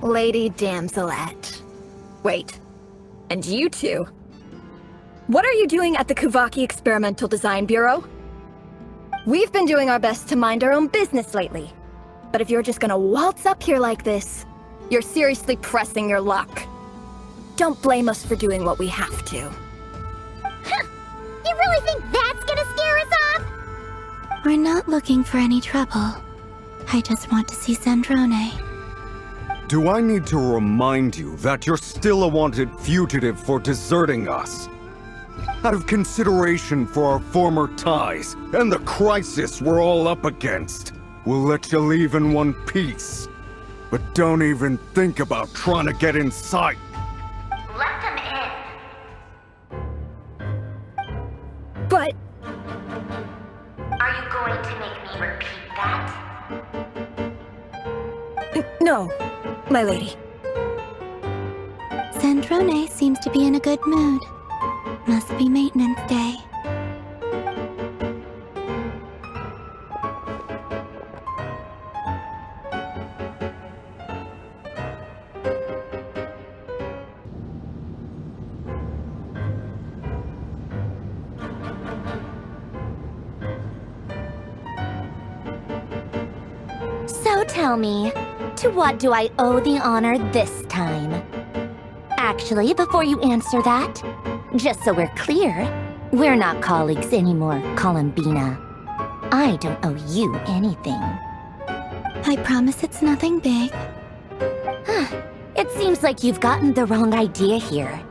Lady Damselette. Wait, and you two? What are you doing at the Kuvaki Experimental Design Bureau? We've been doing our best to mind our own business lately. But if you're just gonna waltz up here like this, you're seriously pressing your luck. Don't blame us for doing what we have to. You really think that's gonna scare us off? We're not looking for any trouble. I just want to see Sandrone. Do I need to remind you that you're still a wanted fugitive for deserting us? Out of consideration for our former ties and the crisis we're all up against, we'll let you leave in one piece. But don't even think about trying to get inside. Let them in. But... Are you going to make me repeat that? no, my lady. Sandrone seems to be in a good mood. Must be maintenance day. So tell me, to what do I owe the honor this time? Actually, before you answer that, just so we're clear, we're not colleagues anymore, Columbina. I don't owe you anything. I promise it's nothing big. It seems like you've gotten the wrong idea here.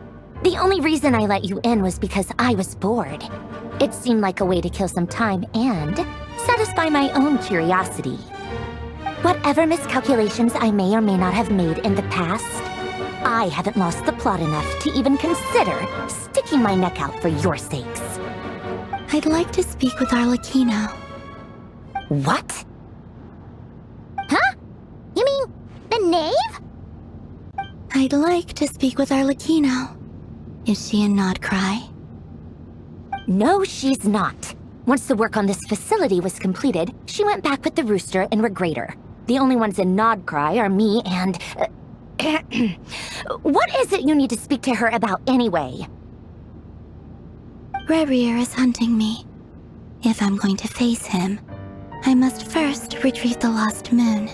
The only reason I let you in was because I was bored. It seemed like a way to kill some time and satisfy my own curiosity. Whatever miscalculations I may or may not have made in the past, I haven't lost the plot enough to even consider sticking my neck out for your sakes. I'd like to speak with Arlecchino. What? Huh? You mean the knave? I'd like to speak with Arlecchino. Is she in Nodcry? No, she's not. Once the work on this facility was completed, she went back with the Rooster and Regrator. The only ones in Nodcry are me and... What is it you need to speak to her about anyway? Rerir is hunting me. If I'm going to face him, I must first retrieve the lost moon.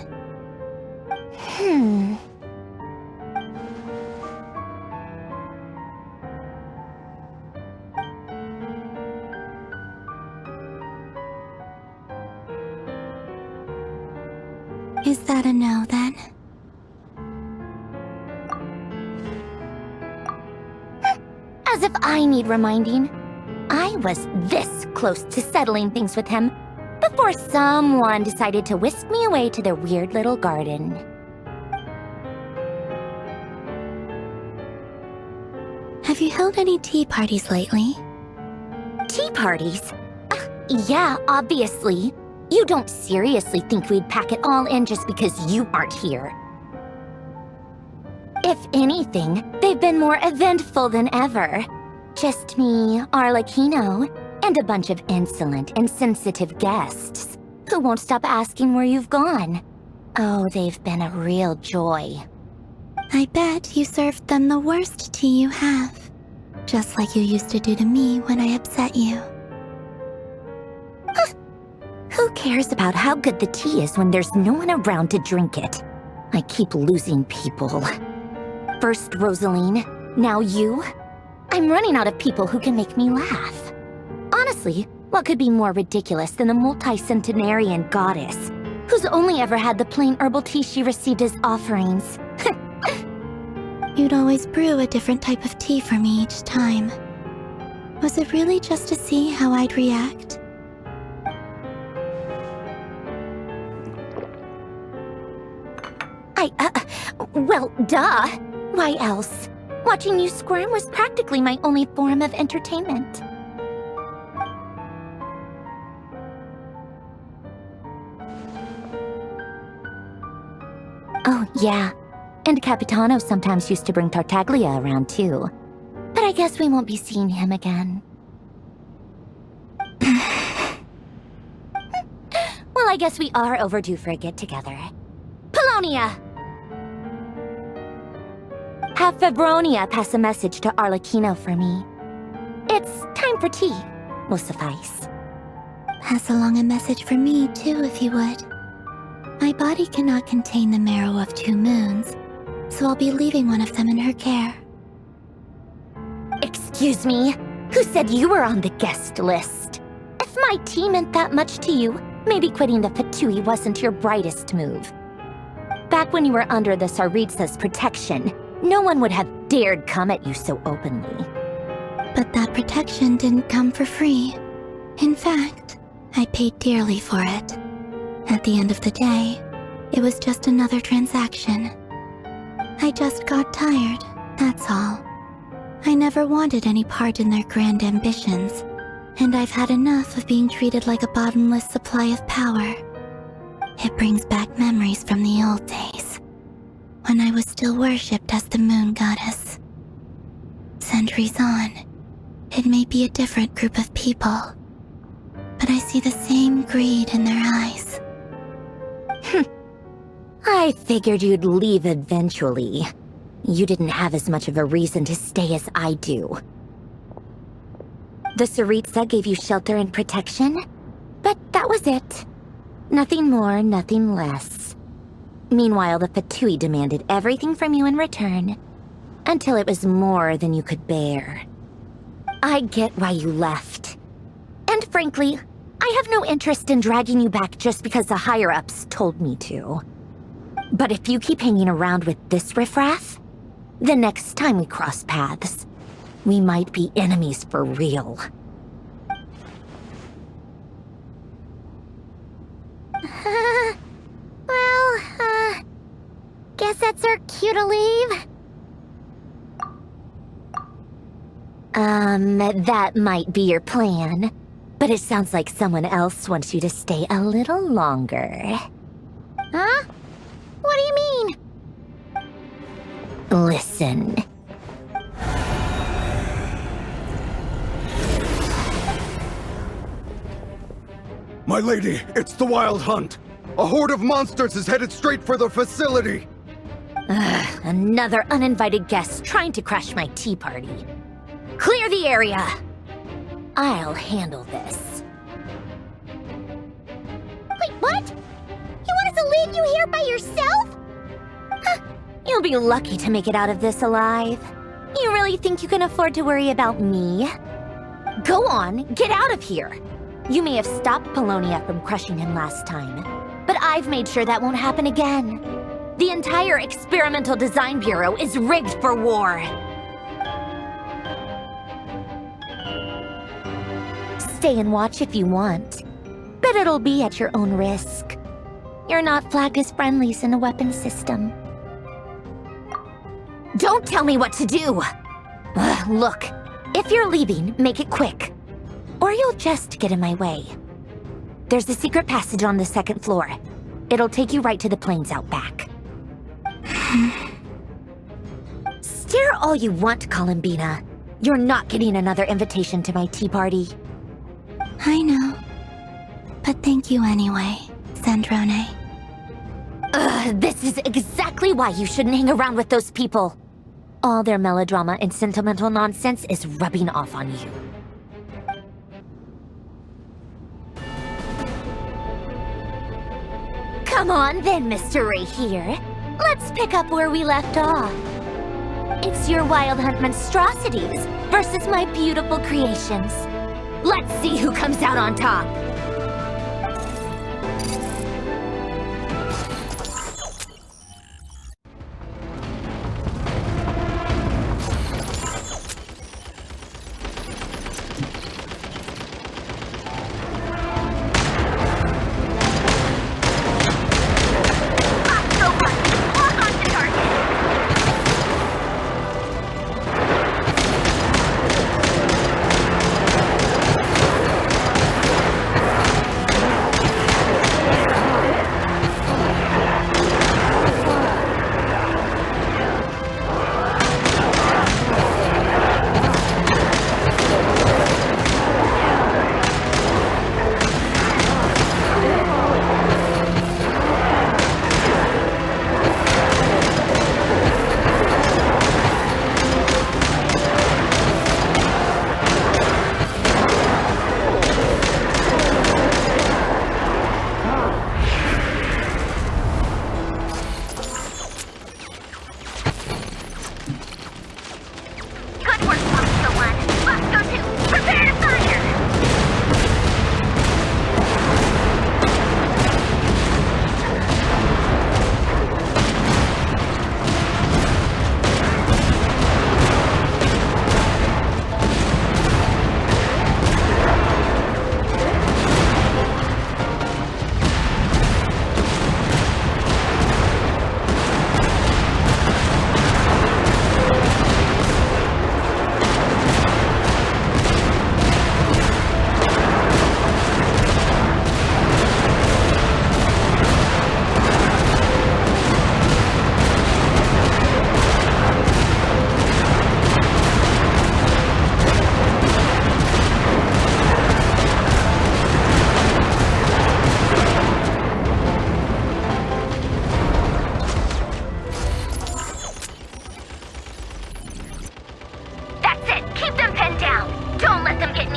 Is that a no, then? As if I need reminding. I was this close to settling things with him before someone decided to whisk me away to their weird little garden. Have you held any tea parties lately? Tea parties? Yeah, obviously. You don't seriously think we'd pack it all in just because you aren't here. If anything, they've been more eventful than ever. Just me, Arlecchino, and a bunch of insolent and sensitive guests who won't stop asking where you've gone. Oh, they've been a real joy. I bet you served them the worst tea you have. Just like you used to do to me when I upset you. Who cares about how good the tea is when there's no one around to drink it? I keep losing people. First Rosaline, now you? I'm running out of people who can make me laugh. Honestly, what could be more ridiculous than the multi-centenarian goddess, who's only ever had the plain herbal tea she received as offerings? You'd always brew a different type of tea for me each time. Was it really just to see how I'd react? Well, duh. Why else? Watching you squirm was practically my only form of entertainment. Oh, yeah. And Capitano sometimes used to bring Tartaglia around, too. But I guess we won't be seeing him again. Well, I guess we are overdue for a get-together. Polonia! Have Febronia pass a message to Arlecchino for me. It's time for tea. Will suffice. Pass along a message for me, too, if you would. My body cannot contain the marrow of 2 moons, so I'll be leaving one of them in her care. Excuse me? Who said you were on the guest list? If my tea meant that much to you, maybe quitting the Fatui wasn't your brightest move. Back when you were under the Tsaritsa's protection, no one would have dared come at you so openly. But that protection didn't come for free. In fact, I paid dearly for it. At the end of the day, it was just another transaction. I just got tired, that's all. I never wanted any part in their grand ambitions, and I've had enough of being treated like a bottomless supply of power. It brings back memories from the old days, when I was still worshipped as the moon goddess. Centuries on, it may be a different group of people, but I see the same greed in their eyes. I figured you'd leave eventually. You didn't have as much of a reason to stay as I do. The Tsaritsa gave you shelter and protection, but that was it. Nothing more, nothing less. Meanwhile, the Fatui demanded everything from you in return, until it was more than you could bear. I get why you left. And frankly, I have no interest in dragging you back just because the higher-ups told me to. But if you keep hanging around with this riffraff, the next time we cross paths, we might be enemies for real. Guess that's our cue to leave. That might be your plan, but it sounds like someone else wants you to stay a little longer. Huh? What do you mean? Listen. My lady, it's the Wild Hunt! A horde of monsters is headed straight for the facility! Another uninvited guest trying to crash my tea party. Clear the area! I'll handle this. Wait, what? You want us to leave you here by yourself? You'll be lucky to make it out of this alive. You really think you can afford to worry about me? Go on, get out of here! You may have stopped Polonia from crushing him last time, but I've made sure that won't happen again. The entire Experimental Design Bureau is rigged for war. Stay and watch if you want, but it'll be at your own risk. You're not flagged as friendlies in the weapons system. Don't tell me what to do! Look, if you're leaving, make it quick. Or you'll just get in my way. There's a secret passage on the 2nd floor. It'll take you right to the plains out back. Stare all you want, Columbina. You're not getting another invitation to my tea party. I know. But thank you anyway, Sandrone. This is exactly why you shouldn't hang around with those people. All their melodrama and sentimental nonsense is rubbing off on you. Come on then, Mr. Rerir. Let's pick up where we left off. It's your Wild Hunt monstrosities versus my beautiful creations. Let's see who comes out on top.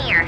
here.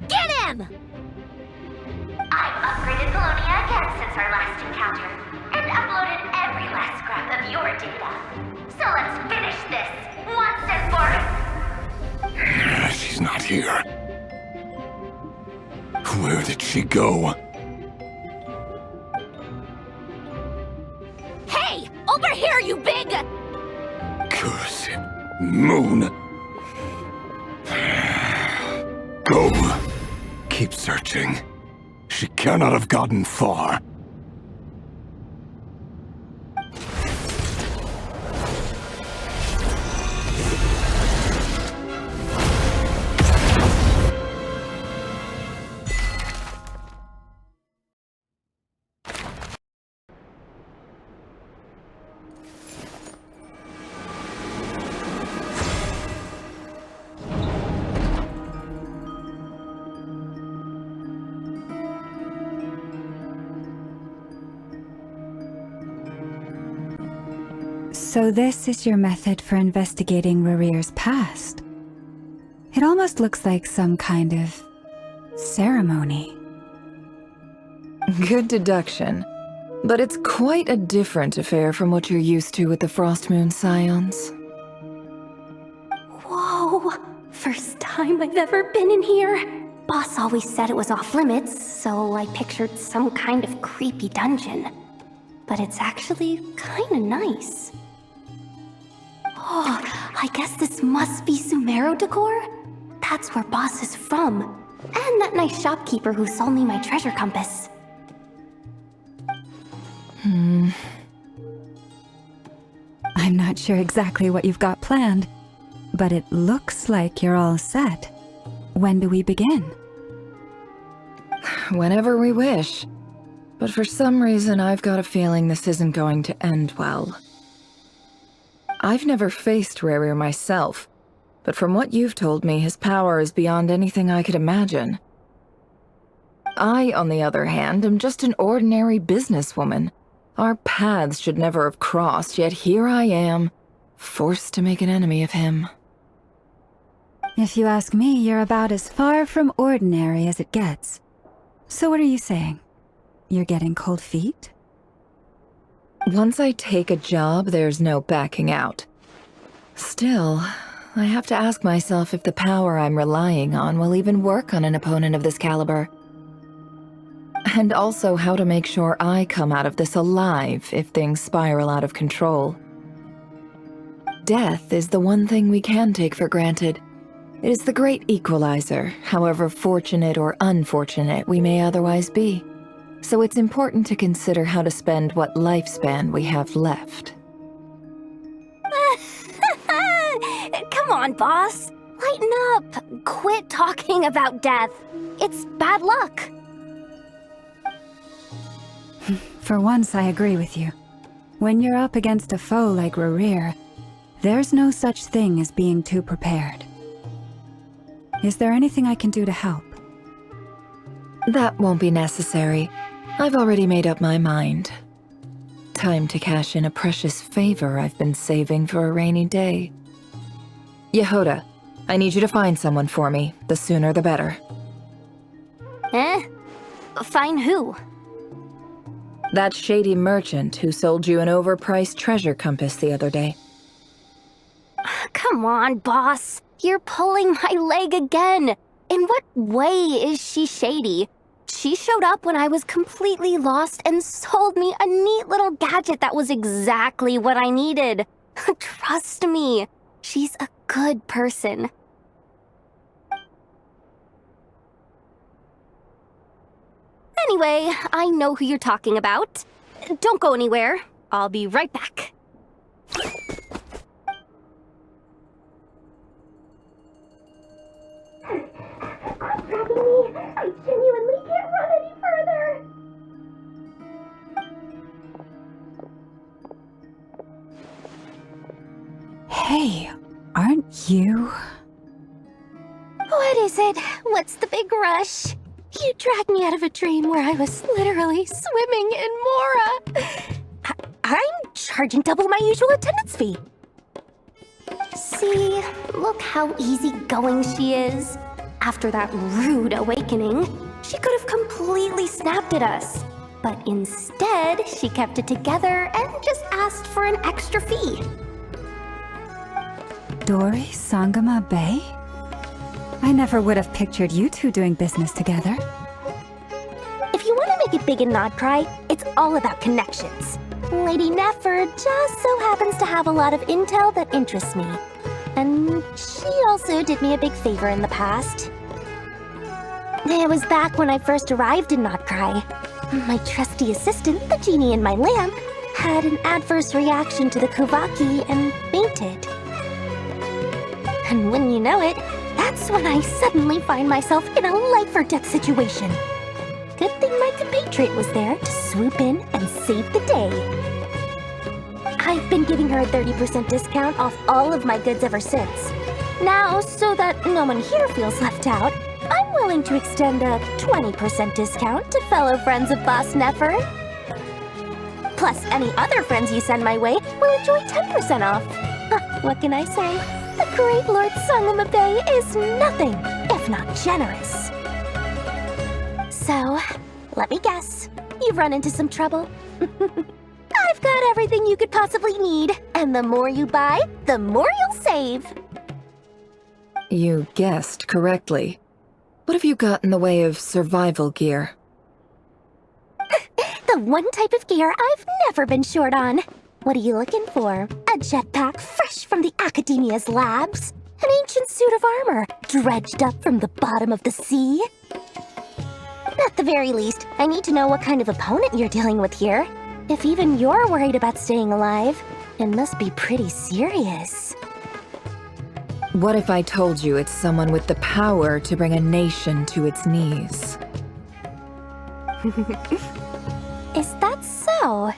Get him! I've upgraded Tholonia again since our last encounter, and uploaded every last scrap of your data. So let's finish this, once and for all. She's not here. Where did she go? Hey! Over here, you big... Curse it, Moon. Go. Keep searching. She cannot have gotten far. So this is your method for investigating Rerir's past. It almost looks like some kind of ceremony. Good deduction. But it's quite a different affair from what you're used to with the Frostmoon Scions. Whoa! First time I've ever been in here. Boss always said it was off limits, so I pictured some kind of creepy dungeon. But it's actually kinda nice. Oh, I guess this must be Sumero decor? That's where Boss is from. And that nice shopkeeper who sold me my treasure compass. I'm not sure exactly what you've got planned, but it looks like you're all set. When do we begin? Whenever we wish. But for some reason, I've got a feeling this isn't going to end well. I've never faced Rerir myself, but from what you've told me, his power is beyond anything I could imagine. I, on the other hand, am just an ordinary businesswoman. Our paths should never have crossed, yet here I am, forced to make an enemy of him. If you ask me, you're about as far from ordinary as it gets. So what are you saying? You're getting cold feet? Once I take a job, there's no backing out. Still, I have to ask myself if the power I'm relying on will even work on an opponent of this caliber. And also how to make sure I come out of this alive if things spiral out of control. Death is the one thing we can take for granted. It is the great equalizer, however fortunate or unfortunate we may otherwise be. So it's important to consider how to spend what lifespan we have left. Come on, boss. Lighten up. Quit talking about death. It's bad luck. For once, I agree with you. When you're up against a foe like Rerir, there's no such thing as being too prepared. Is there anything I can do to help? That won't be necessary. I've already made up my mind. Time to cash in a precious favor I've been saving for a rainy day. Yehoda, I need you to find someone for me. The sooner the better. Find who? That shady merchant who sold you an overpriced treasure compass the other day. Come on, boss. You're pulling my leg again. In what way is she shady? She showed up when I was completely lost and sold me a neat little gadget that was exactly what I needed. Trust me, she's a good person. Anyway, I know who you're talking about. Don't go anywhere. I'll be right back. Quit dragging me. I genuinely can't run any further. Hey, aren't you? What is it? What's the big rush? You dragged me out of a dream where I was literally swimming in Mora. I'm charging double my usual attendance fee. See, look how easygoing she is. After that rude awakening, she could have completely snapped at us. But instead, she kept it together and just asked for an extra fee. Dori Sangama Bay? I never would have pictured you two doing business together. If you want to make it big and not cry, it's all about connections. Lady Nefer just so happens to have a lot of intel that interests me. And she also did me a big favor in the past. It was back when I first arrived in Not Cry. My trusty assistant, the genie in my lamp, had an adverse reaction to the Kuvaki and fainted. And when you know it, that's when I suddenly find myself in a life-or-death situation. Good thing my compatriot was there to swoop in and save the day. I've been giving her a 30% discount off all of my goods ever since. Now, so that no one here feels left out, I'm willing to extend a 20% discount to fellow friends of Boss Nefer. Plus, any other friends you send my way will enjoy 10% off. What can I say? The great Lord Sangama Bay is nothing if not generous. So, let me guess. You've run into some trouble? I've got everything you could possibly need, and the more you buy, the more you'll save. You guessed correctly. What have you got in the way of survival gear? The one type of gear I've never been short on. What are you looking for? A jetpack fresh from the Academia's labs? An ancient suit of armor dredged up from the bottom of the sea? At the very least, I need to know what kind of opponent you're dealing with here. If even you're worried about staying alive, it must be pretty serious. What if I told you it's someone with the power to bring a nation to its knees? Is that so?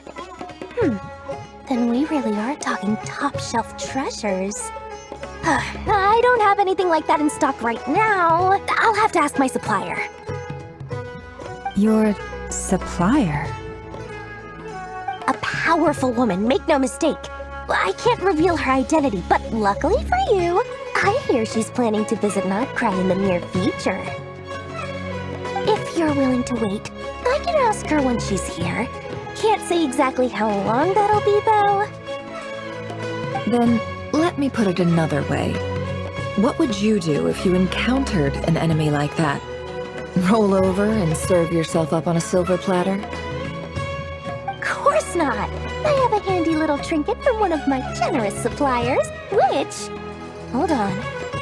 Then we really are talking top-shelf treasures. I don't have anything like that in stock right now. I'll have to ask my supplier. Your supplier? A powerful woman, make no mistake. I can't reveal her identity, but luckily for you, I hear she's planning to visit Not Cry in the near future. If If you're willing to wait, I can ask her when she's here. Can't say exactly how long that'll be, though. Then, let me put it another way. What would you do if you encountered an enemy like that? Roll over and serve yourself up on a silver platter? Of course not! I have a handy little trinket from one of my generous suppliers, which... Hold on.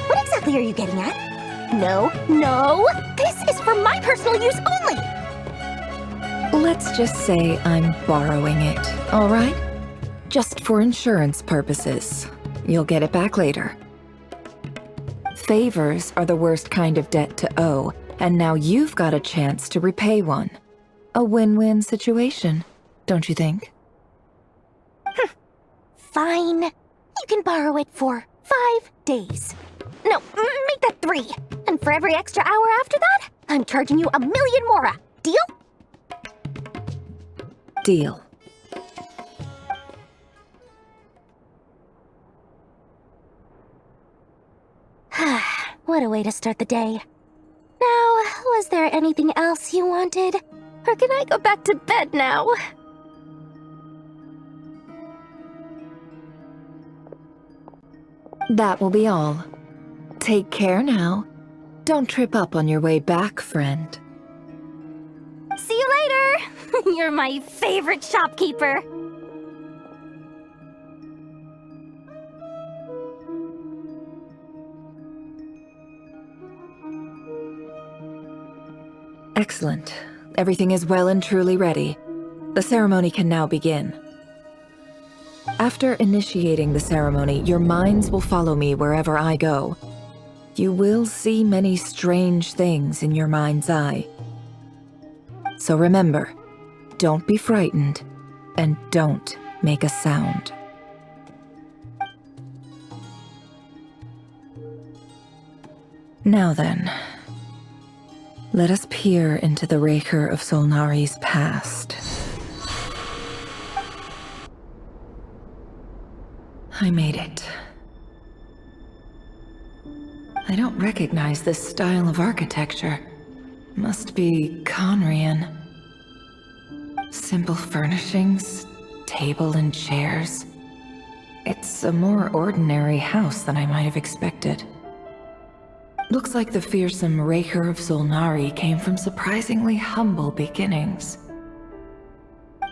What exactly are you getting at? No, no! This is for my personal use only! Let's just say I'm borrowing it, all right? Just for insurance purposes. You'll get it back later. Favors are the worst kind of debt to owe, and now you've got a chance to repay one. A win-win situation, don't you think? Fine. You can borrow it for 5 days. No, make that 3. And for every extra hour after that, I'm charging you 1,000,000 mora. Deal? Deal. What a way to start the day. Now, was there anything else you wanted? Or can I go back to bed now? That will be all. Take care now. Don't trip up on your way back, friend. See you later! You're my favorite shopkeeper. Excellent. Everything is well and truly ready. The ceremony can now begin. After initiating the ceremony, your minds will follow me wherever I go. You will see many strange things in your mind's eye. So remember, don't be frightened, and don't make a sound. Now then, let us peer into the Raker of Solnari's past. I made it. I don't recognize this style of architecture. Must be Khaenri'ahn. Simple furnishings, table and chairs. It's a more ordinary house than I might have expected. Looks like the fearsome Raker of Solnari came from surprisingly humble beginnings.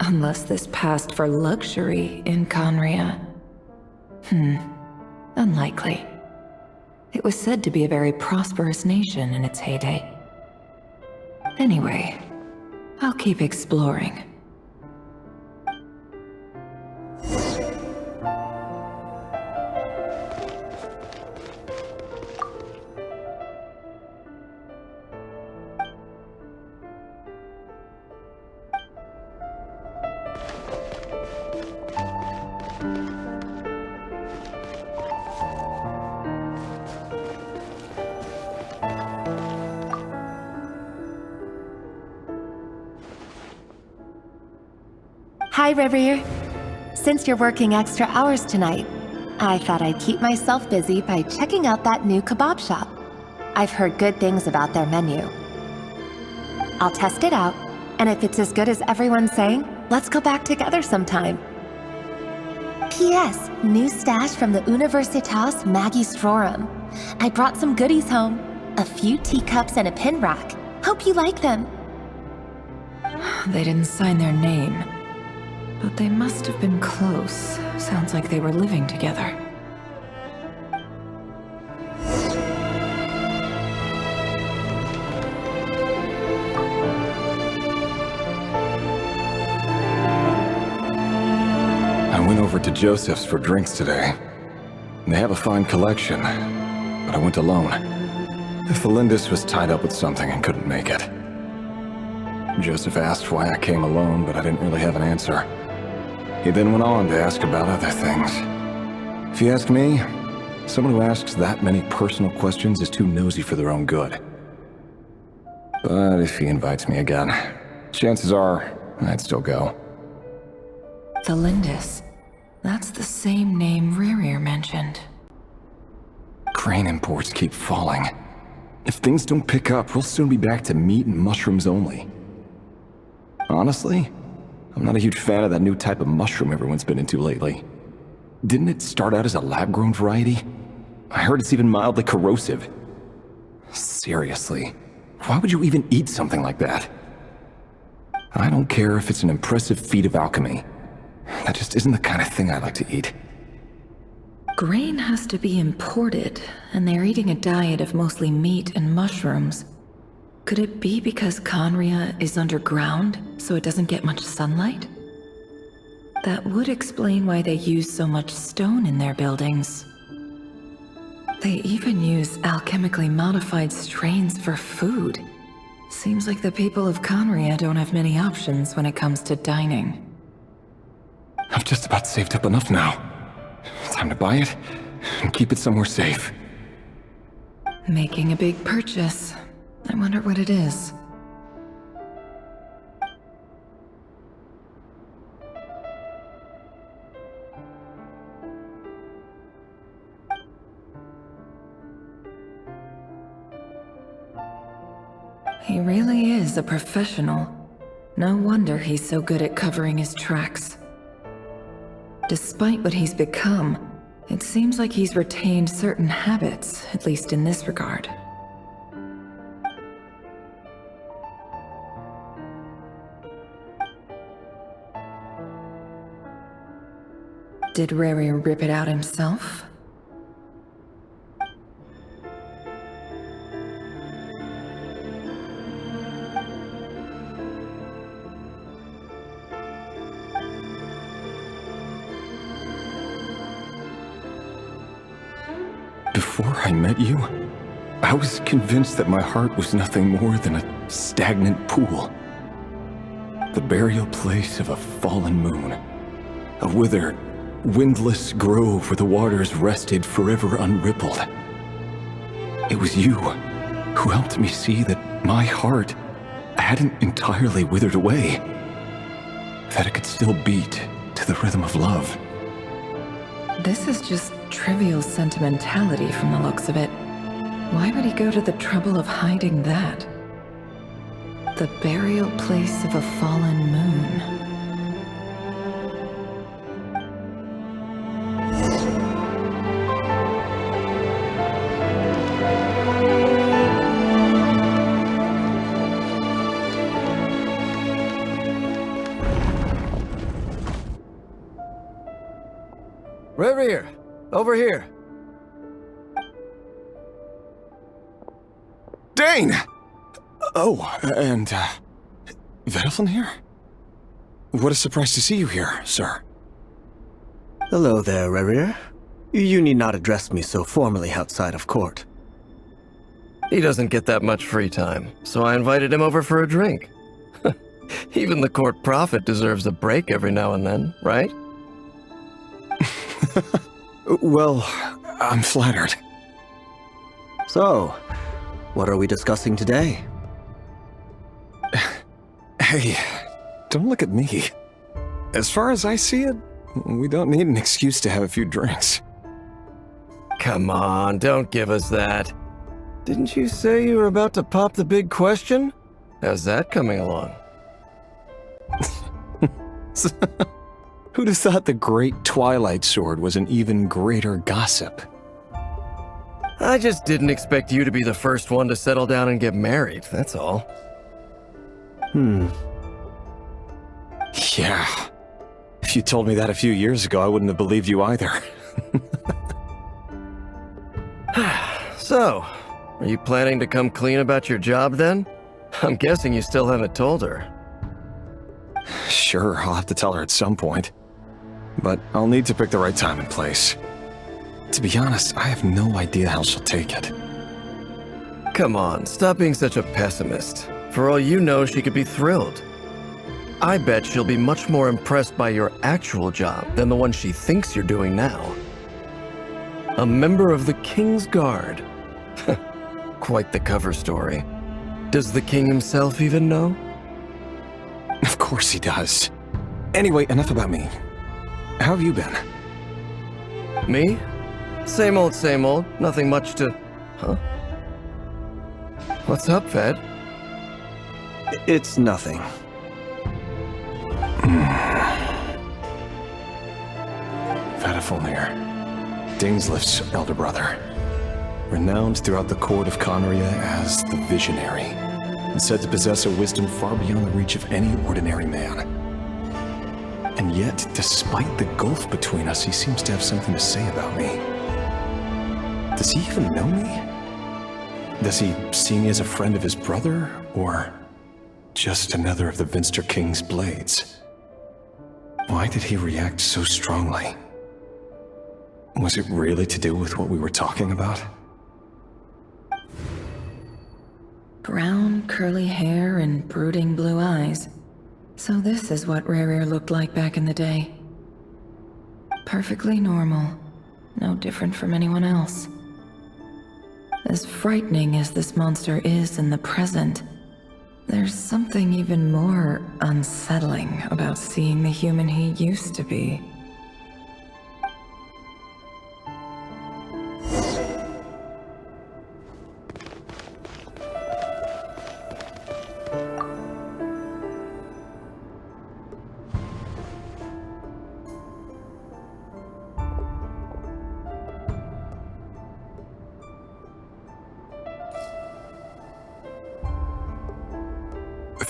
Unless this passed for luxury in Khaenri'ahn. Unlikely. It was said to be a very prosperous nation in its heyday. Anyway, I'll keep exploring. Hi, Rerir. Since you're working extra hours tonight, I thought I'd keep myself busy by checking out that new kebab shop. I've heard good things about their menu. I'll test it out, and if it's as good as everyone's saying, let's go back together sometime. P.S. New stash from the Universitas Magistrorum. I brought some goodies home. A few teacups and a pin rack. Hope you like them. They didn't sign their name. But they must have been close. Sounds like they were living together. I went over to Joseph's for drinks today. They have a fine collection, but I went alone. Tholindis was tied up with something and couldn't make it. Joseph asked why I came alone, but I didn't really have an answer. He then went on to ask about other things. If you ask me, someone who asks that many personal questions is too nosy for their own good. But if he invites me again, chances are I'd still go. Tholindis. That's the same name Rerir mentioned. Grain imports keep falling. If things don't pick up, we'll soon be back to meat and mushrooms only. Honestly, I'm not a huge fan of that new type of mushroom everyone's been into lately. Didn't it start out as a lab-grown variety? I heard it's even mildly corrosive. Seriously, why would you even eat something like that? I don't care if it's an impressive feat of alchemy. That just isn't the kind of thing I like to eat. Grain has to be imported, and they're eating a diet of mostly meat and mushrooms. Could it be because Khaenri'ahn is underground, so it doesn't get much sunlight? That would explain why they use so much stone in their buildings. They even use alchemically modified strains for food. Seems like the people of Khaenri'ahn don't have many options when it comes to dining. I've just about saved up enough now. Time to buy it and keep it somewhere safe. Making a big purchase. I wonder what it is. He really is a professional. No wonder he's so good at covering his tracks. Despite what he's become, it seems like he's retained certain habits, at least in this regard. Did Rerir rip it out himself? Before I met you, I was convinced that my heart was nothing more than a stagnant pool. The burial place of a fallen moon. A withered, windless grove where the waters rested forever unrippled. It was you who helped me see that my heart hadn't entirely withered away. That it could still beat to the rhythm of love. This is just trivial sentimentality from the looks of it. Why would he go to the trouble of hiding that? The burial place of a fallen moon. Rerir, over here. Dane! Oh, and, Vedelfin here? What a surprise to see you here, sir. Hello there, Rerir. You need not address me so formally outside of court. He doesn't get that much free time, so I invited him over for a drink. Even the court prophet deserves a break every now and then, right? Well, I'm flattered. So, what are we discussing today? Hey, don't look at me. As far as I see it, we don't need an excuse to have a few drinks. Come on, don't give us that. Didn't you say you were about to pop the big question? How's that coming along? Who'd have thought the great Twilight Sword was an even greater gossip? I just didn't expect you to be the first one to settle down and get married, that's all. Yeah. If you told me that a few years ago, I wouldn't have believed you either. So, are you planning to come clean about your job then? I'm guessing you still haven't told her. Sure, I'll have to tell her at some point. But I'll need to pick the right time and place. To be honest, I have no idea how she'll take it. Come on, stop being such a pessimist. For all you know, she could be thrilled. I bet she'll be much more impressed by your actual job than the one she thinks you're doing now. A member of the King's Guard. Quite the cover story. Does the king himself even know? Of course he does. Anyway, enough about me. How have you been? Me? Same old, nothing much to... Huh? What's up, Ved? It's nothing. Tholindis, Daneslif's elder brother. Renowned throughout the court of Khaenri'ahn as the Visionary, and said to possess a wisdom far beyond the reach of any ordinary man. And yet, despite the gulf between us, he seems to have something to say about me. Does he even know me? Does he see me as a friend of his brother, or just another of the Vinster King's blades? Why did he react so strongly? Was it really to do with what we were talking about? Brown, curly hair and brooding blue eyes. So this is what Rerir looked like back in the day. Perfectly normal. No different from anyone else. As frightening as this monster is in the present, there's something even more unsettling about seeing the human he used to be.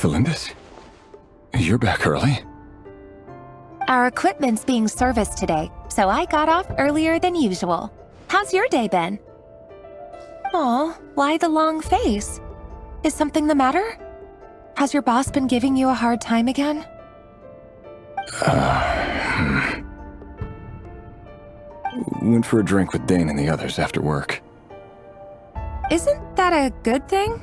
Tholindis? You're back early? Our equipment's being serviced today, so I got off earlier than usual. How's your day been? Aw, why the long face? Is something the matter? Has your boss been giving you a hard time again? Went for a drink with Dane and the others after work. Isn't that a good thing?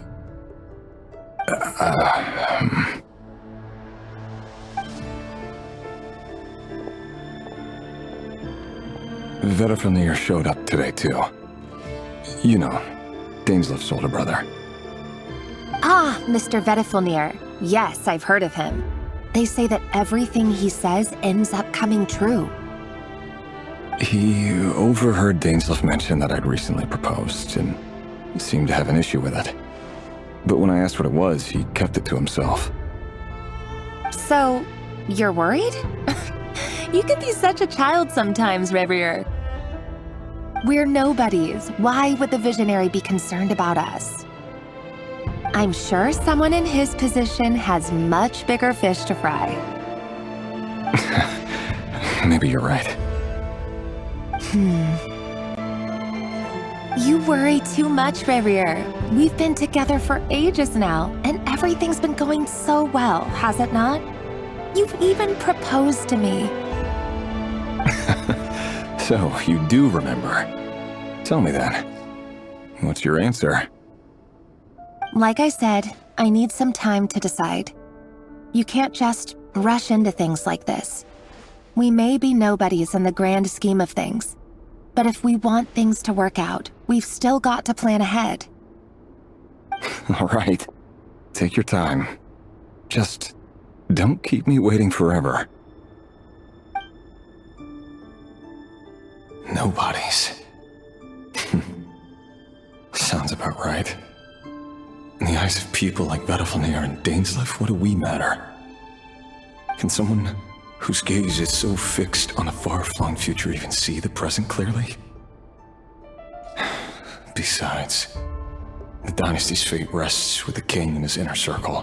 Tholindis showed up today too. You know, Daneslif's older brother. Ah, Mr. Tholindis. Yes, I've heard of him. They say that everything he says ends up coming true. He overheard Daneslif mention that I'd recently proposed, and seemed to have an issue with it. But when I asked what it was, he kept it to himself. So, you're worried? You can be such a child sometimes, Rerir. We're nobodies. Why would the Visionary be concerned about us? I'm sure someone in his position has much bigger fish to fry. Maybe you're right. You worry too much, Rerir. We've been together for ages now, and everything's been going so well, has it not? You've even proposed to me. So, you do remember. Tell me then. What's your answer? Like I said, I need some time to decide. You can't just rush into things like this. We may be nobodies in the grand scheme of things, but if we want things to work out, we've still got to plan ahead. All right. Take your time. Just don't keep me waiting forever. Nobodies. Sounds about right. In the eyes of people like Tholindis and Daneslif, what do we matter? Can someone whose gaze is so fixed on a far-flung future even see the present clearly? Besides, the dynasty's fate rests with the king and his inner circle.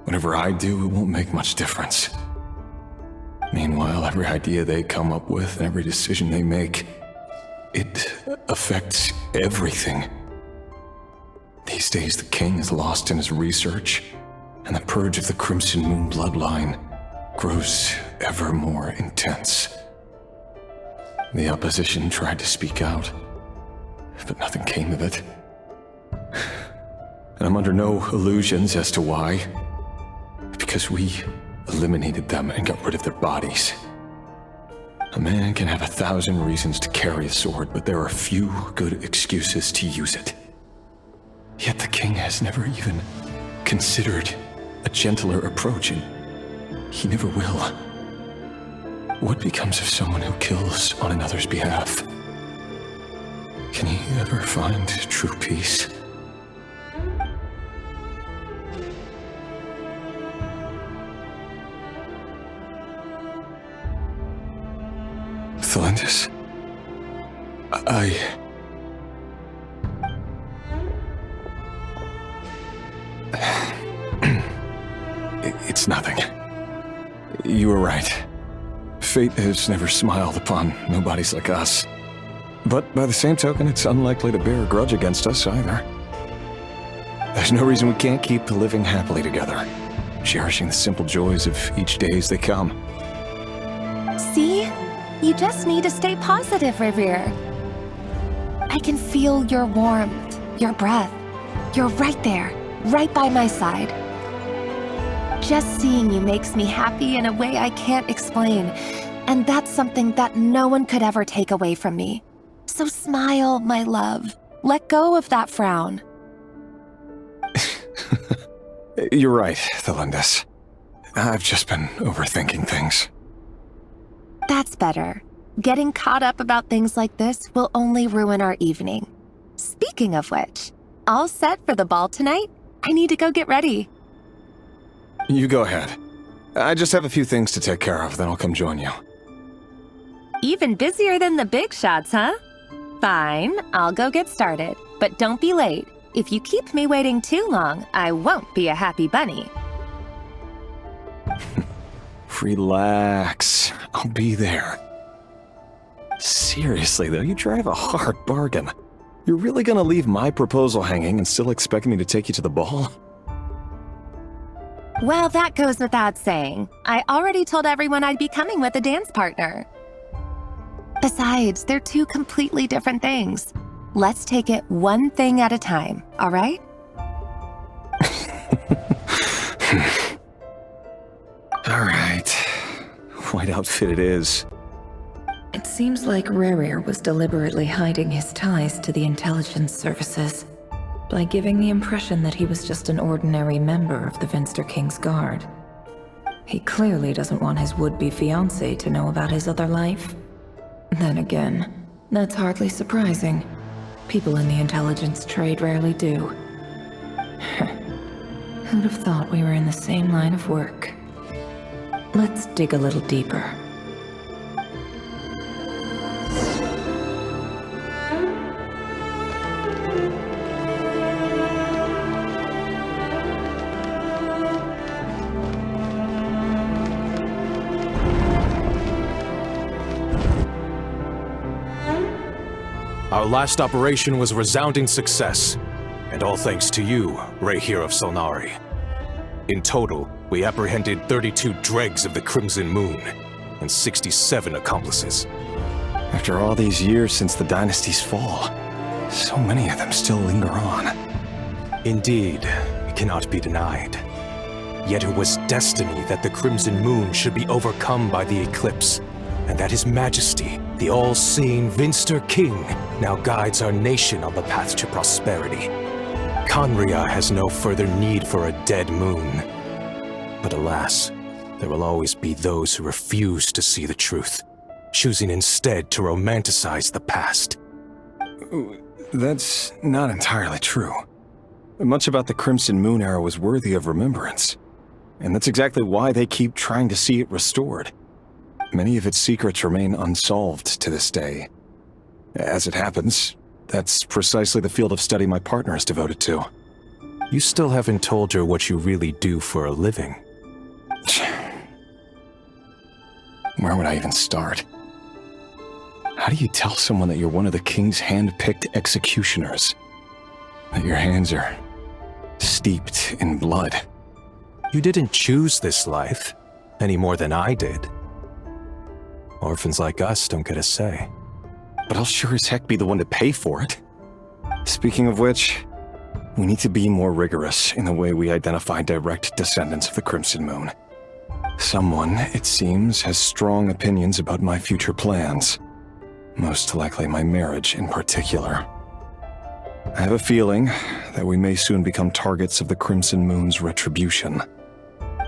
Whatever I do, it won't make much difference. Meanwhile, every idea they come up with and every decision they make, it affects everything. These days, the king is lost in his research, and the purge of the Crimson Moon bloodline grows ever more intense. The opposition tried to speak out, but nothing came of it. And I'm under no illusions as to why. Because we eliminated them and got rid of their bodies. A man can have 1,000 reasons to carry a sword, but there are few good excuses to use it. Yet the king has never even considered a gentler approach, and he never will. What becomes of someone who kills on another's behalf? Can he ever find true peace? It's nothing. You were right. Fate has never smiled upon nobodies like us. But by the same token, it's unlikely to bear a grudge against us either. There's no reason we can't keep living happily together, cherishing the simple joys of each day as they come. See? You just need to stay positive, Rerir. I can feel your warmth, your breath. You're right there, right by my side. Just seeing you makes me happy in a way I can't explain, and that's something that no one could ever take away from me. So smile, my love. Let go of that frown. You're right, Tholindis. I've just been overthinking things. That's better. Getting caught up about things like this will only ruin our evening. Speaking of which, all set for the ball tonight? I need to go get ready. You go ahead. I just have a few things to take care of, then I'll come join you. Even busier than the big shots, huh? Fine, I'll go get started. But don't be late. If you keep me waiting too long, I won't be a happy bunny. Relax. I'll be there. Seriously, though, you drive a hard bargain. You're really gonna leave my proposal hanging and still expect me to take you to the ball? Well, that goes without saying. I already told everyone I'd be coming with a dance partner. Besides, they're two completely different things. Let's take it one thing at a time, all right? All right. White outfit it is. It seems like Rerir was deliberately hiding his ties to the intelligence services by giving the impression that he was just an ordinary member of the Vinster King's Guard. He clearly doesn't want his would-be fiancée to know about his other life. Then again, that's hardly surprising. People in the intelligence trade rarely do. Who'd have thought we were in the same line of work? Let's dig a little deeper. Our last operation was a resounding success, and all thanks to you, Rerir of Solnari. In total, we apprehended 32 dregs of the Crimson Moon, and 67 accomplices. After all these years since the dynasty's fall, so many of them still linger on. Indeed, it cannot be denied. Yet it was destiny that the Crimson Moon should be overcome by the eclipse, and that His Majesty, the all-seeing Vinster King, now guides our nation on the path to prosperity. Khaenri'ahn has no further need for a dead moon. But alas, there will always be those who refuse to see the truth, choosing instead to romanticize the past. That's not entirely true. Much about the Crimson Moon era was worthy of remembrance, and that's exactly why they keep trying to see it restored. Many of its secrets remain unsolved to this day. As it happens, that's precisely the field of study my partner is devoted to. You still haven't told her what you really do for a living. Where would I even start? How do you tell someone that you're one of the king's hand-picked executioners? That your hands are steeped in blood? You didn't choose this life, any more than I did. Orphans like us don't get a say. But I'll sure as heck be the one to pay for it. Speaking of which, we need to be more rigorous in the way we identify direct descendants of the Crimson Moon. Someone, it seems, has strong opinions about my future plans. Most likely my marriage in particular. I have a feeling that we may soon become targets of the Crimson Moon's retribution.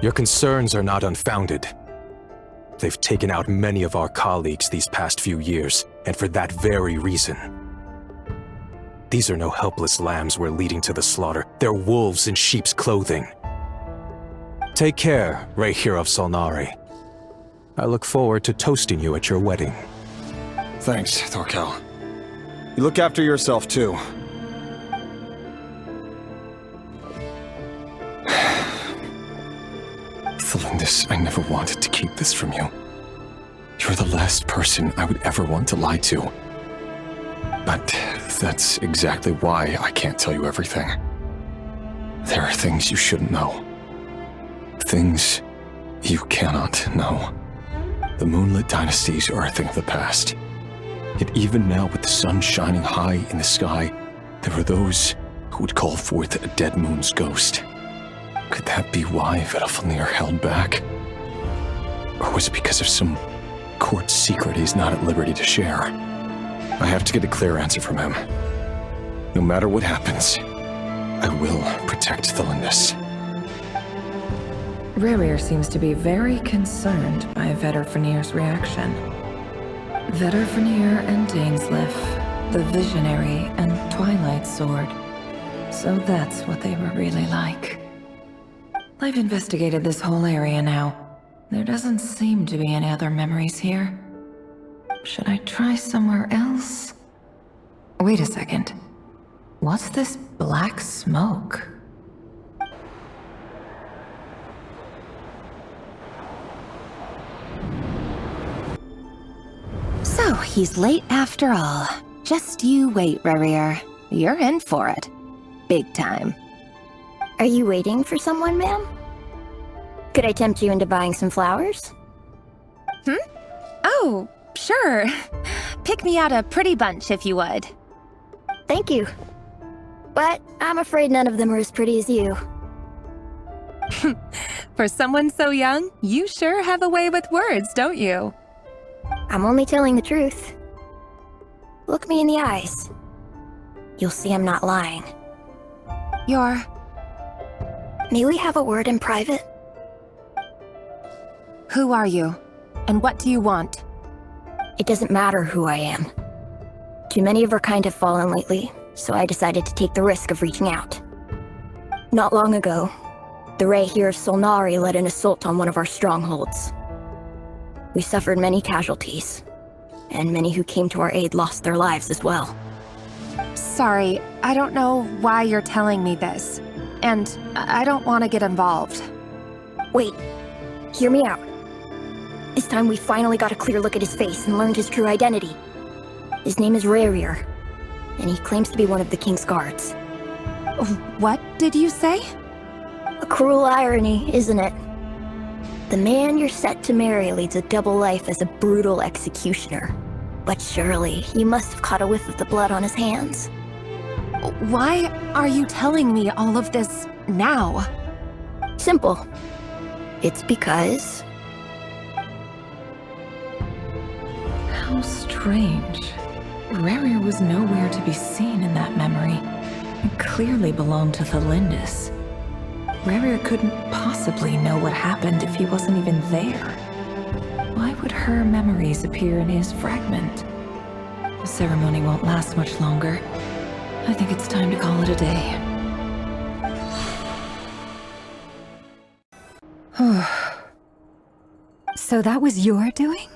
Your concerns are not unfounded. They've taken out many of our colleagues these past few years, and for that very reason. These are no helpless lambs we're leading to the slaughter. They're wolves in sheep's clothing. Take care, Rerir of Solnari. I look forward to toasting you at your wedding. Thanks, Thorkel. You look after yourself, too. Tholindis, I never wanted to keep this from you. You're the last person I would ever want to lie to. But that's exactly why I can't tell you everything. There are things you shouldn't know. Things you cannot know. The moonlit dynasties are a thing of the past. Yet even now, with the sun shining high in the sky, there are those who would call forth a dead moon's ghost. Could that be why Vedalfnir held back? Or was it because of some court secret he's not at liberty to share? I have to get a clear answer from him. No matter what happens, I will protect Tholindis. Rerir seems to be very concerned by Vedalfnir's reaction. Vedalfnir and Dainsleif, the Visionary and Twilight Sword. So that's what they were really like. I've investigated this whole area now. There doesn't seem to be any other memories here. Should I try somewhere else? Wait a second. What's this black smoke? So, he's late after all. Just you wait, Rerir. You're in for it. Big time. Are you waiting for someone, ma'am? Could I tempt you into buying some flowers? Oh, sure. Pick me out a pretty bunch if you would. Thank you. But I'm afraid none of them are as pretty as you. For someone so young, you sure have a way with words, don't you? I'm only telling the truth. Look me in the eyes. You'll see I'm not lying. May we have a word in private? Who are you? And what do you want? It doesn't matter who I am. Too many of our kind have fallen lately, so I decided to take the risk of reaching out. Not long ago, the Ray here of Solnari led an assault on one of our strongholds. We suffered many casualties, and many who came to our aid lost their lives as well. Sorry, I don't know why you're telling me this. And I don't want to get involved. Wait, hear me out. This time we finally got a clear look at his face and learned his true identity. His name is Rerir, and he claims to be one of the King's guards. What did you say? A cruel irony, isn't it? The man you're set to marry leads a double life as a brutal executioner. But surely, you must have caught a whiff of the blood on his hands. Why are you telling me all of this now? Simple. It's because... How strange. Rerir was nowhere to be seen in that memory. It clearly belonged to Tholindis. Rerir couldn't possibly know what happened if he wasn't even there. Why would her memories appear in his fragment? The ceremony won't last much longer. I think it's time to call it a day. So that was your doing?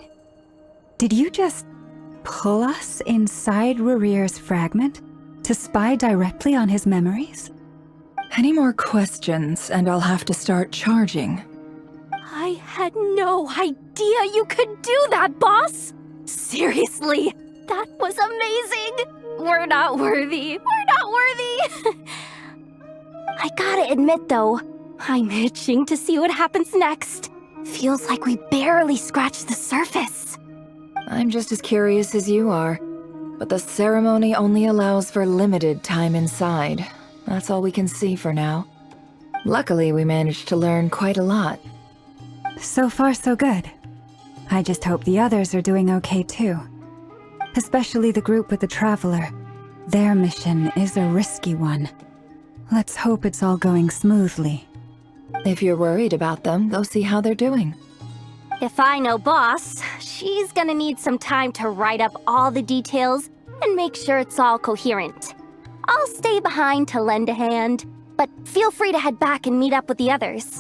Did you just pull us inside Rerir's fragment to spy directly on his memories? Any more questions, and I'll have to start charging. I had no idea you could do that, boss! Seriously, that was amazing! We're not worthy. We're not worthy! I gotta admit, though, I'm itching to see what happens next. Feels like we barely scratched the surface. I'm just as curious as you are, but the ceremony only allows for limited time inside. That's all we can see for now. Luckily, we managed to learn quite a lot. So far, so good. I just hope the others are doing okay too. Especially the group with the Traveler. Their mission is a risky one. Let's hope it's all going smoothly. If you're worried about them, go see how they're doing. If I know boss, she's gonna need some time to write up all the details and make sure it's all coherent. I'll stay behind to lend a hand, but feel free to head back and meet up with the others.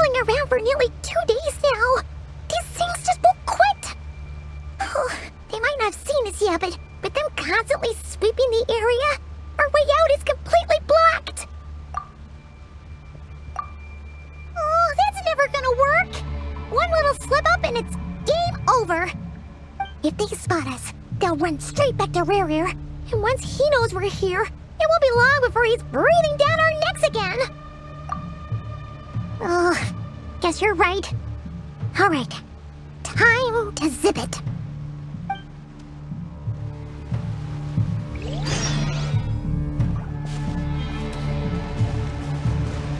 milling around for nearly 2 days now. These things just won't quit. Oh, they might not have seen us yet, but them constantly sweeping the area, our way out is completely blocked. Oh, that's never gonna work. One little slip up and it's game over. If they spot us, they'll run straight back to Rerir. And once he knows we're here, it won't be long before he's breathing down our necks again. Oh, guess you're right. All right, time to zip it.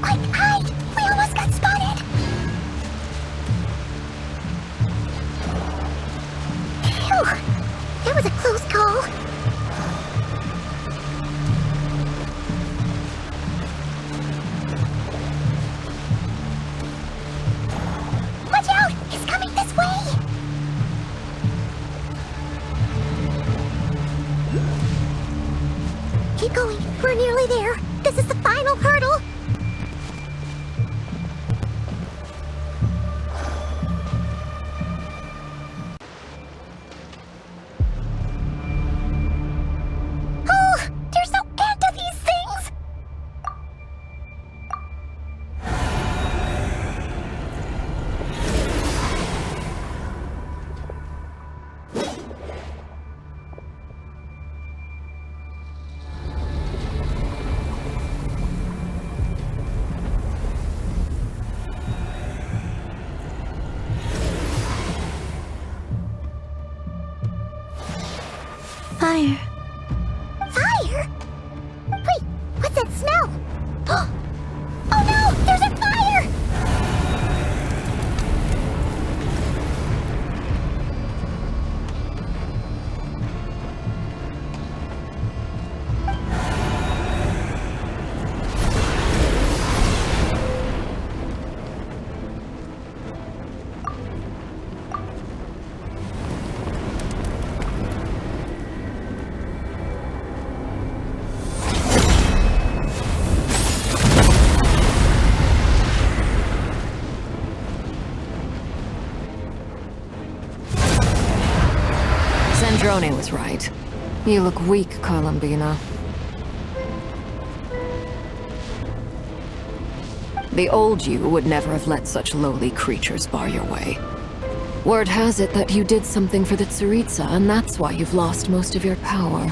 Quick, hide! We almost got spotted! Phew, that was a close call. Watch out! He's coming this way! Keep going. We're nearly there. This is the final hurdle. Oh, there's no end to these things. Fire. Fire? Wait, what's that smell? Oh no, there's a fire! Sandrone was right. You look weak, Columbina. The old you would never have let such lowly creatures bar your way. Word has it that you did something for the Tsaritsa, and that's why you've lost most of your power.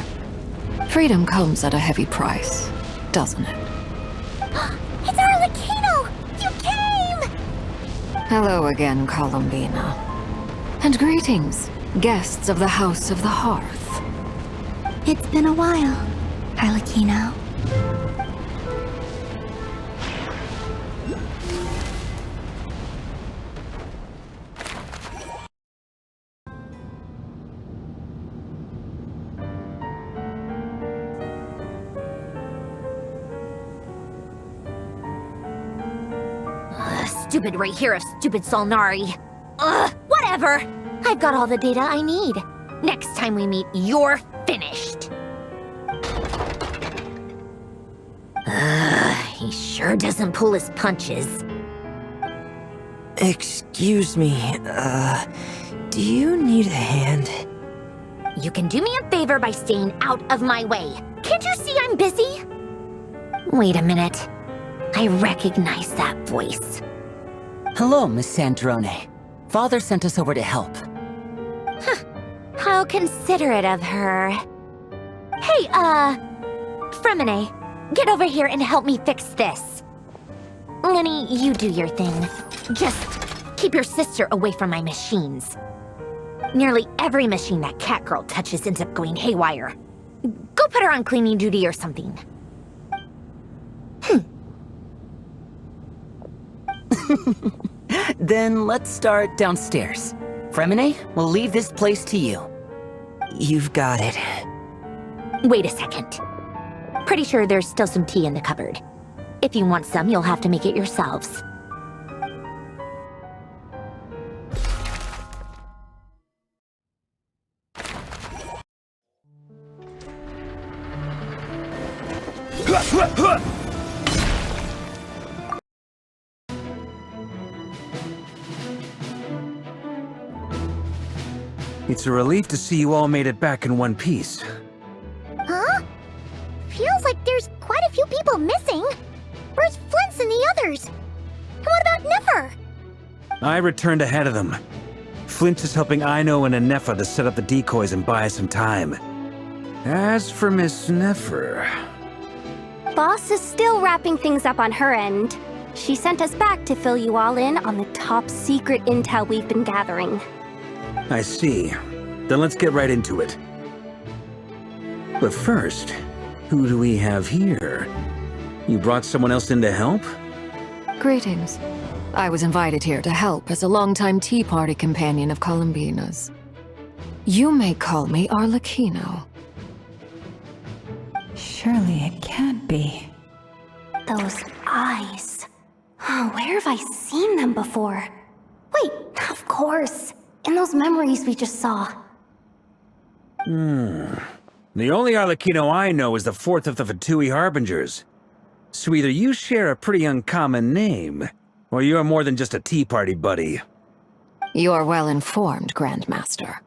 Freedom comes at a heavy price, doesn't it? It's Arlecchino! You came! Hello again, Columbina. And greetings, guests of the House of the Hearth. It's been a while, Arlecchino. Stupid Rerir of stupid Solnari. Ugh, whatever. I've got all the data I need. Next time we meet, you're finished. He sure doesn't pull his punches. Excuse me, do you need a hand? You can do me a favor by staying out of my way. Can't you see I'm busy? Wait a minute. I recognize that voice. Hello, Miss Sandrone. Father sent us over to help. Huh. How considerate of her. Hey, Fremine, get over here and help me fix this. Lenny, you do your thing. Just keep your sister away from my machines. Nearly every machine that cat girl touches ends up going haywire. Go put her on cleaning duty or something. Then let's start downstairs. Fremine, we'll leave this place to you. You've got it. Wait a second. Pretty sure there's still some tea in the cupboard. If you want some, you'll have to make it yourselves. It's a relief to see you all made it back in one piece. Huh? Feels like there's quite a few people missing. Where's Flint's and the others? And what about Nefer? I returned ahead of them. Flint is helping Ino and Nefer to set up the decoys and buy us some time. As for Miss Nefer... Boss is still wrapping things up on her end. She sent us back to fill you all in on the top secret intel we've been gathering. I see. Then let's get right into it. But first, who do we have here? You brought someone else in to help? Greetings. I was invited here to help as a longtime Tea Party companion of Columbina's. You may call me Arlecchino. Surely it can't be. Those eyes. Oh, where have I seen them before? Wait, of course. In those memories we just saw. The only Arlecchino I know is the fourth of the Fatui Harbingers. So either you share a pretty uncommon name, or you're more than just a Tea Party buddy. You're well informed, Grandmaster.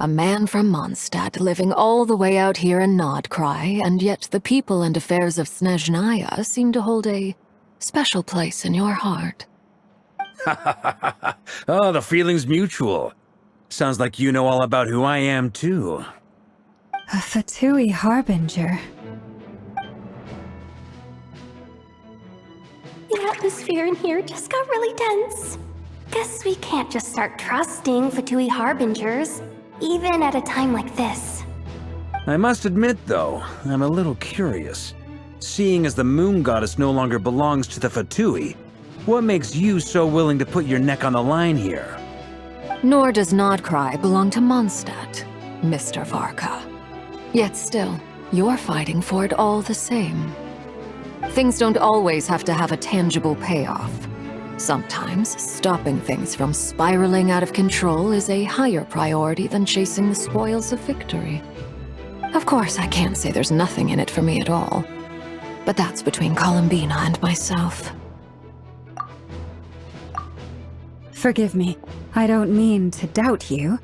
A man from Mondstadt living all the way out here in Nodcry, and yet the people and affairs of Snezhnaya seem to hold a special place in your heart. Oh, the feeling's mutual. Sounds like you know all about who I am, too. A Fatui Harbinger. The atmosphere in here just got really tense. Guess we can't just start trusting Fatui Harbingers, even at a time like this. I must admit, though, I'm a little curious. Seeing as the Moon Goddess no longer belongs to the Fatui, what makes you so willing to put your neck on the line here? Nor does Nodcry belong to Mondstadt, Mr. Varka. Yet still, you're fighting for it all the same. Things don't always have to have a tangible payoff. Sometimes, stopping things from spiraling out of control is a higher priority than chasing the spoils of victory. Of course, I can't say there's nothing in it for me at all. But that's between Columbina and myself. Forgive me. I don't mean to doubt you.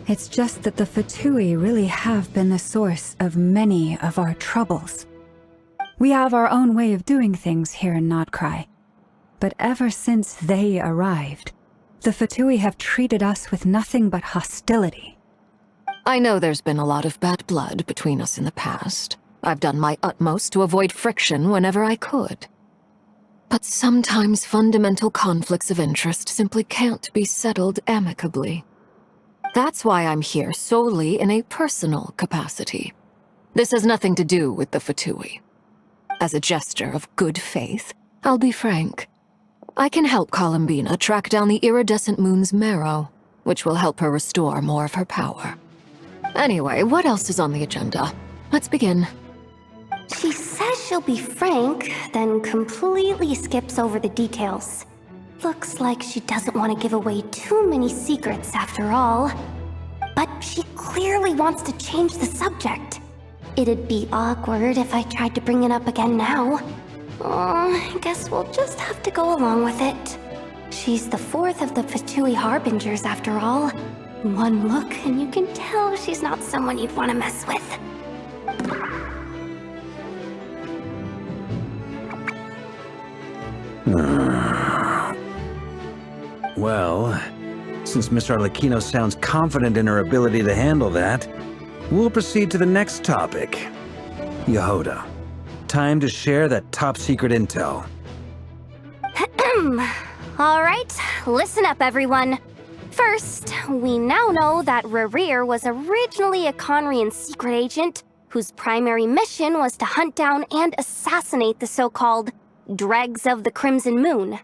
It's just that the Fatui really have been the source of many of our troubles. We have our own way of doing things here in Nodcry. But ever since they arrived, the Fatui have treated us with nothing but hostility. I know there's been a lot of bad blood between us in the past. I've done my utmost to avoid friction whenever I could. But sometimes fundamental conflicts of interest simply can't be settled amicably. That's why I'm here solely in a personal capacity. This has nothing to do with the Fatui. As a gesture of good faith, I'll be frank. I can help Columbina track down the iridescent moon's marrow, which will help her restore more of her power. Anyway, what else is on the agenda? Let's begin. She says she'll be frank, then completely skips over the details. Looks like she doesn't want to give away too many secrets after all. But she clearly wants to change the subject. It'd be awkward if I tried to bring it up again now. I guess we'll just have to go along with it. She's the fourth of the Fatui Harbingers after all. One look and you can tell she's not someone you'd want to mess with. Well, since Miss Arlecchino sounds confident in her ability to handle that, we'll proceed to the next topic. Yehoda, time to share that top-secret intel. Alright, listen up everyone. First, we now know that Rerir was originally a Khaenri'ahn secret agent whose primary mission was to hunt down and assassinate the so-called Dregs of the Crimson Moon.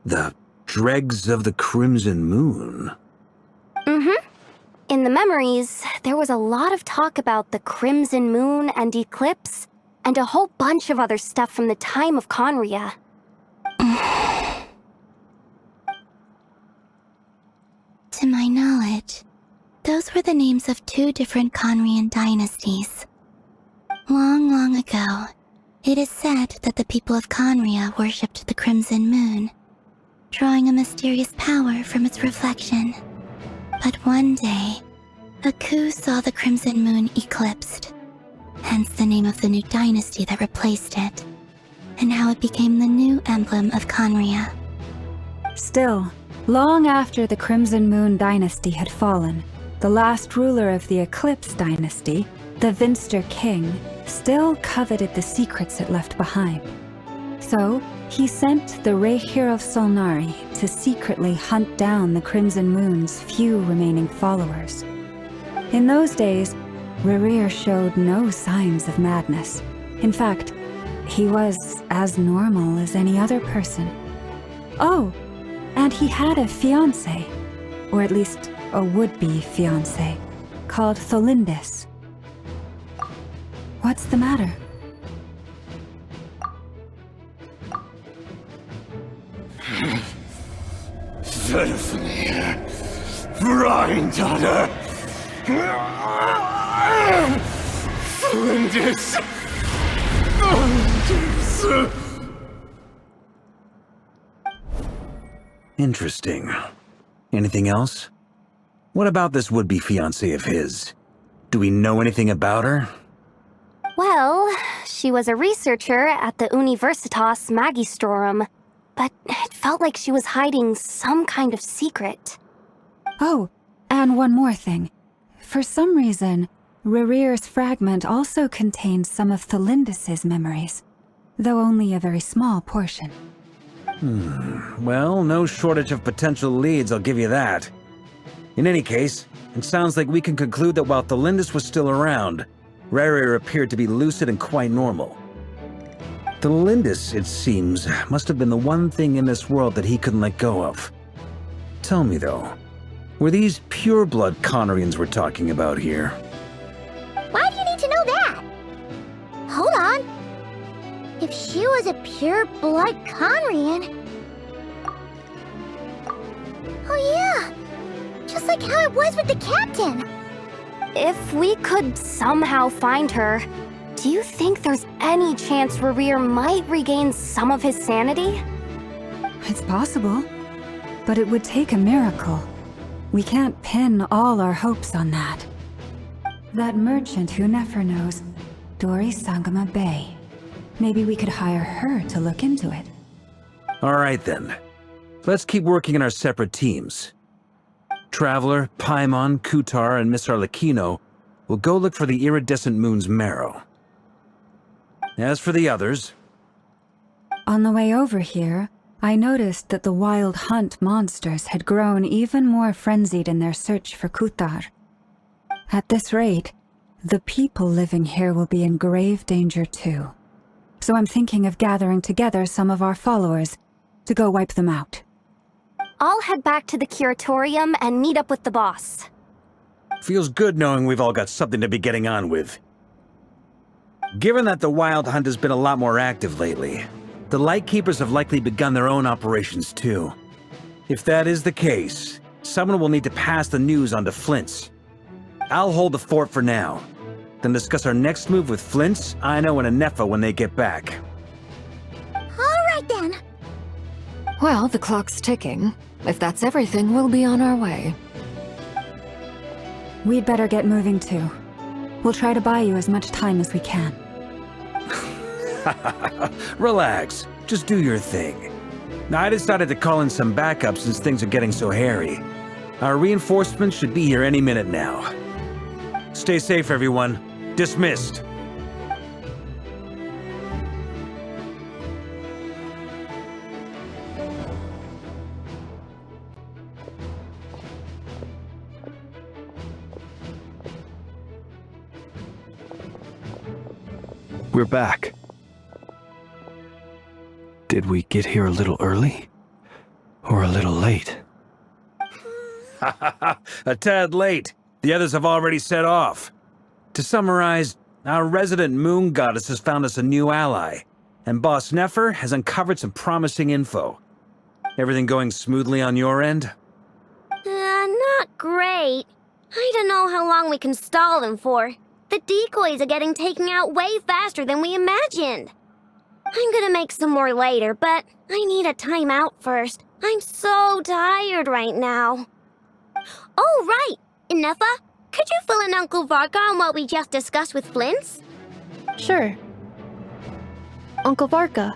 The Dregs of the Crimson Moon? Mm-hmm. In the memories, there was a lot of talk about the Crimson Moon and Eclipse, and a whole bunch of other stuff from the time of Khaenri'ahn. To my knowledge, those were the names of two different Khaenri'ahn dynasties. Long, long ago, it is said that the people of Khaenri'ahn worshipped the Crimson Moon. drawing a mysterious power from its reflection. But one day, Aku saw the Crimson Moon eclipsed, hence the name of the new dynasty that replaced it, and how it became the new emblem of Khaenri'ahn. Still, long after the Crimson Moon dynasty had fallen, the last ruler of the Eclipse dynasty, the Vinster King, still coveted the secrets it left behind. So, he sent the Rerir of Solnari to secretly hunt down the Crimson Moon's few remaining followers. In those days, Rerir showed no signs of madness. In fact, he was as normal as any other person. Oh, and he had a fiancé, or at least a would-be fiancé, called Tholindis. What's the matter? Stephanie, Granddaughter, Tholindis. Interesting. Anything else? What about this would-be fiancé of his? Do we know anything about her? Well, she was a researcher at the Universitas Magistrorum, but it felt like she was hiding some kind of secret. Oh, and one more thing. For some reason, Rerir's fragment also contains some of Tholindis' memories, though only a very small portion. Well, no shortage of potential leads, I'll give you that. In any case, it sounds like we can conclude that while Tholindis was still around, Rerir appeared to be lucid and quite normal. Tholindis, it seems, must have been the one thing in this world that he couldn't let go of. Tell me though, were these pure-blood Khaenri'ahns we're talking about here? Why do you need to know that? Hold on. If she was a pure-blood Khaenri'ahn... Oh yeah! Just like how it was with the captain! If we could somehow find her, do you think there's any chance Rerir might regain some of his sanity? It's possible, but it would take a miracle. We can't pin all our hopes on that. That merchant who Nefer knows, Dori Sangama Bay. Maybe we could hire her to look into it. Alright then. Let's keep working in our separate teams. Traveler, Paimon, Kutar, and Miss Arlecchino will go look for the iridescent moon's marrow. As for the others... On the way over here, I noticed that the Wild Hunt monsters had grown even more frenzied in their search for Kutar. At this rate, the people living here will be in grave danger too. So I'm thinking of gathering together some of our followers to go wipe them out. I'll head back to the curatorium and meet up with the boss. Feels good knowing we've all got something to be getting on with. Given that the Wild Hunt has been a lot more active lately, the Lightkeepers have likely begun their own operations too. If that is the case, someone will need to pass the news on to Flint's. I'll hold the fort for now, then discuss our next move with Flint's, Ino, and Anefa when they get back. Alright then. Well, the clock's ticking. If that's everything, we'll be on our way. We'd better get moving too. We'll try to buy you as much time as we can. Relax. Just do your thing. I decided to call in some backup since things are getting so hairy. Our reinforcements should be here any minute now. Stay safe, everyone. Dismissed. We're back. Did we get here a little early? Or a little late? A tad late. The others have already set off. To summarize, our resident moon goddess has found us a new ally, and Boss Nefer has uncovered some promising info. Everything going smoothly on your end? Not great. I don't know how long we can stall them for. The decoys are getting taken out way faster than we imagined. I'm gonna make some more later, but I need a timeout first. I'm so tired right now. Oh, right! Inefa, could you fill in Uncle Varka on what we just discussed with Flints? Sure. Uncle Varka,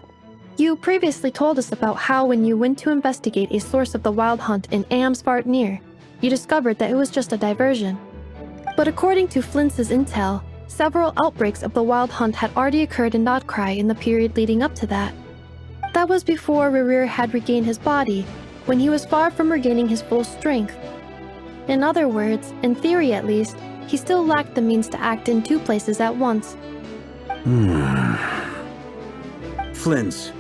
you previously told us about how when you went to investigate a source of the Wild Hunt in Amsvartnir, you discovered that it was just a diversion. But according to Flints' intel, several outbreaks of the Wild Hunt had already occurred in Notcry in the period leading up to that. That was before Rerir had regained his body, when he was far from regaining his full strength. In other words, in theory at least, he still lacked the means to act in two places at once. Flints,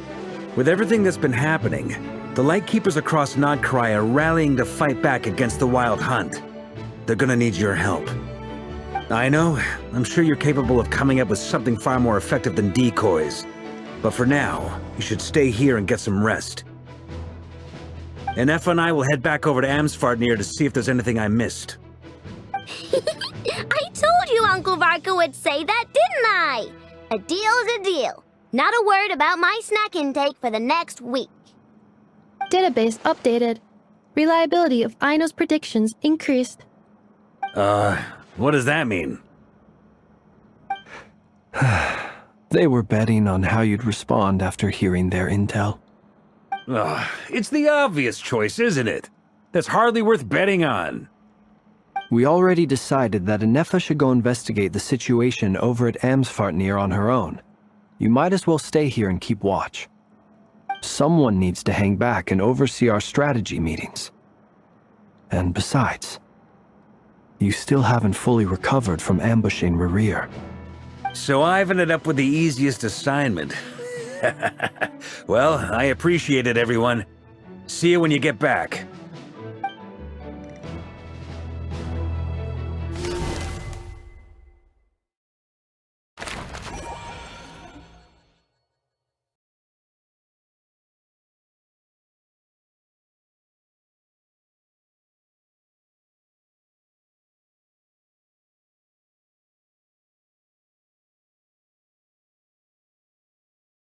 with everything that's been happening, the Lightkeepers across Notcry are rallying to fight back against the Wild Hunt. They're gonna need your help. I know, I'm sure you're capable of coming up with something far more effective than decoys. But for now, you should stay here and get some rest. Inefa and I will head back over to Amsvartnir to see if there's anything I missed. I told you Uncle Varka would say that, didn't I? A deal is a deal. Not a word about my snack intake for the next week. Database updated. Reliability of Ino's predictions increased. What does that mean? They were betting on how you'd respond after hearing their intel. It's the obvious choice, isn't it? That's hardly worth betting on. We already decided that Inefa should go investigate the situation over at Amsvartnir on her own. You might as well stay here and keep watch. Someone needs to hang back and oversee our strategy meetings. And besides, you still haven't fully recovered from ambushing Rerir. So I've ended up with the easiest assignment. Well, I appreciate it, everyone. See you when you get back.